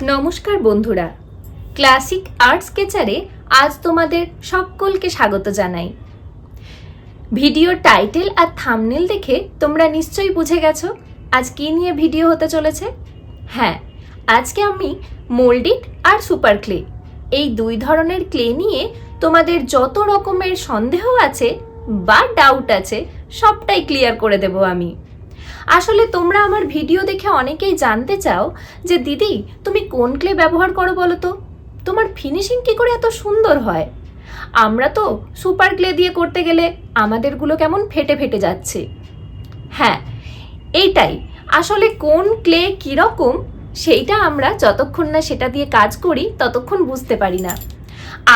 নমস্কার বন্ধুরা, classic art স্কেচারে আজ তোমাদের সকলকে স্বাগত জানাই। ভিডিও টাইটেল আর থাম্বনেল দেখে তোমরা নিশ্চয়ই বুঝে গেছো আজ কি নিয়ে ভিডিও হতে চলেছে। হ্যাঁ, আজকে আমি মোল্ডিট আর সুপার ক্লে এই দুই ধরনের ক্লে নিয়ে তোমাদের যত রকমের সন্দেহ আছে বা ডাউট আছে সবটাই ক্লিয়ার করে দেব আমি। আসলে তোমরা আমার ভিডিও দেখে অনেকেই জানতে চাও যে দিদি তুমি কোন ক্লে ব্যবহার করো বলো তো, তোমার ফিনিশিং কি করে এত সুন্দর হয়। আমরা তো সুপার ক্লে দিয়ে করতে গেলে আমাদেরগুলো কেমন ফেটে ফেটে যাচ্ছে। হ্যাঁ, এইটাই আসলে কোন ক্লে কীরকম সেইটা আমরা যতক্ষণ না সেটা দিয়ে কাজ করি ততক্ষণ বুঝতে পারি না।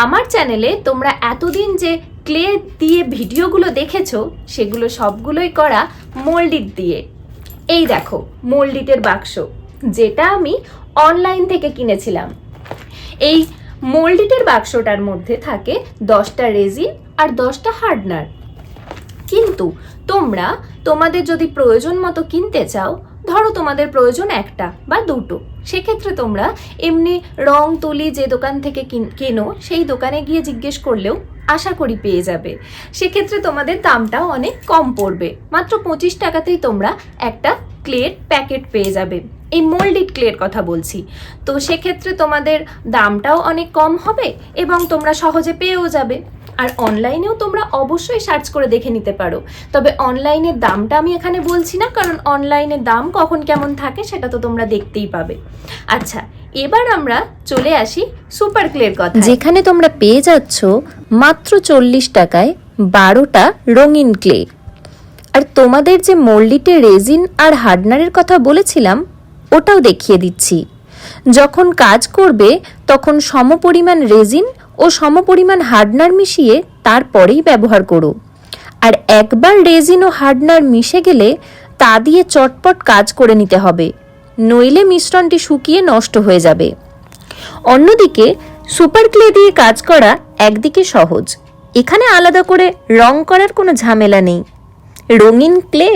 আমার চ্যানেলে তোমরা এতদিন যে ক্লে দিয়ে ভিডিওগুলো দেখেছো সেগুলো সবগুলোই করা মোল্ডিট দিয়ে। এই দেখো মোল্ডিটের বাক্স, যেটা আমি অনলাইন থেকে কিনেছিলাম। এই মোল্ডিটের বাক্সটার মধ্যে থাকে 10টা রেজিন আর 10টা হার্ডনার। কিন্তু তোমরা তোমাদের যদি প্রয়োজন মতো কিনতে চাও, ধরো তোমাদের প্রয়োজন একটা বা দুটো, সেক্ষেত্রে তোমরা এমনি রং তুলি যে দোকান থেকে কেনো সেই দোকানে গিয়ে জিজ্ঞেস করলেও আশা করি পেয়ে যাবে। সেক্ষেত্রে তোমাদের দামটাও অনেক কম পড়বে, মাত্র 25 টাকাতেই তোমরা একটা ক্লের প্যাকেট পেয়ে যাবে। এই মোল্ডিট ক্লের কথা বলছি, তো সেক্ষেত্রে তোমাদের দামটাও অনেক কম হবে এবং তোমরা সহজে পেয়েও যাবে। আর অনলাইনেও তোমরা অবশ্যই সার্চ করে দেখে নিতে পারো, তবে অনলাইনের দামটা আমি এখানে বলছি না, কারণ অনলাইনের দাম কখন কেমন থাকে সেটা তো তোমরা দেখতেই পাবে। আচ্ছা, এবার আমরা চলে আসি সুপার ক্লের কথা, যেখানে তোমরা পেয়ে যাচ্ছ মাত্র 40 টাকায় 12টা রঙিন ক্লে। আর তোমাদের যে মোল্ডিটের রেজিন আর হার্ডনারের কথা বলেছিলাম ওটাও দেখিয়ে দিচ্ছি। যখন কাজ করবে তখন সমপরিমাণ রেজিন ও সমপরিমাণ হার্ডনার মিশিয়ে তারপরেই ব্যবহার করো। আর একবার রেজিন ও হার্ডনার মিশে গেলে তা দিয়ে চটপট কাজ করে নিতে হবে, নইলে মিশ্রণটি শুকিয়ে নষ্ট হয়ে যাবে। অন্যদিকে সুপার ক্লে দিয়ে কাজ করা একদিকে সহজ, এখানে আলাদা করে রং করার কোনো ঝামেলা নেই। রঙিন ক্লে,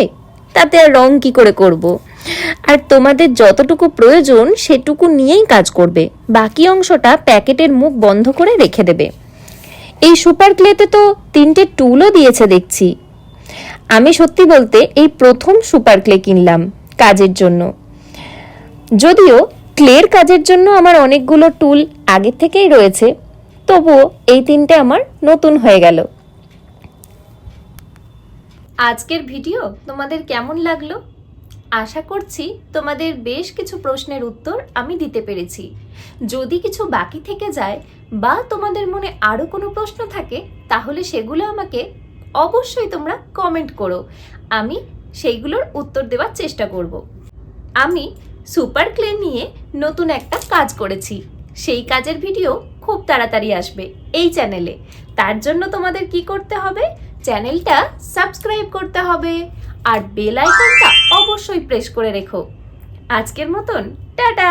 তাতে আর রং কি করে করব। আর তোমাদের যতটুকু প্রয়োজন সেটুকু নিয়েই কাজ করবে, বাকি অংশটা প্যাকেটের মুখ বন্ধ করে রেখে দেবে। এই সুপার ক্লেতে তো 3টে টুলও দিয়েছে দেখছি। আমি সত্যি বলতে এই প্রথম সুপার ক্লে কিনলাম কাজের জন্য, যদিও ক্লের কাজের জন্য আমার অনেকগুলো টুল আগে থেকেই রয়েছে, তবুও এই 3টে আমার নতুন হয়ে গেল। আজকের ভিডিও তোমাদের কেমন লাগলো? আশা করছি তোমাদের বেশ কিছু প্রশ্নের উত্তর আমি দিতে পেরেছি। যদি কিছু বাকি থেকে যায় বা তোমাদের মনে আরও কোনো প্রশ্ন থাকে তাহলে সেগুলো আমাকে অবশ্যই তোমরা কমেন্ট করো, আমি সেইগুলোর উত্তর দেওয়ার চেষ্টা করব। আমি সুপার ক্লে নিয়ে নতুন একটা কাজ করেছি, সেই কাজের ভিডিও খুব তাড়াতাড়ি আসবে এই চ্যানেলে। তার জন্য তোমাদের কি করতে হবে, চ্যানেলটা সাবস্ক্রাইব করতে হবে আর বেল আইকনটা অবশ্যই প্রেস করে রেখো। আজকের মতন টাটা।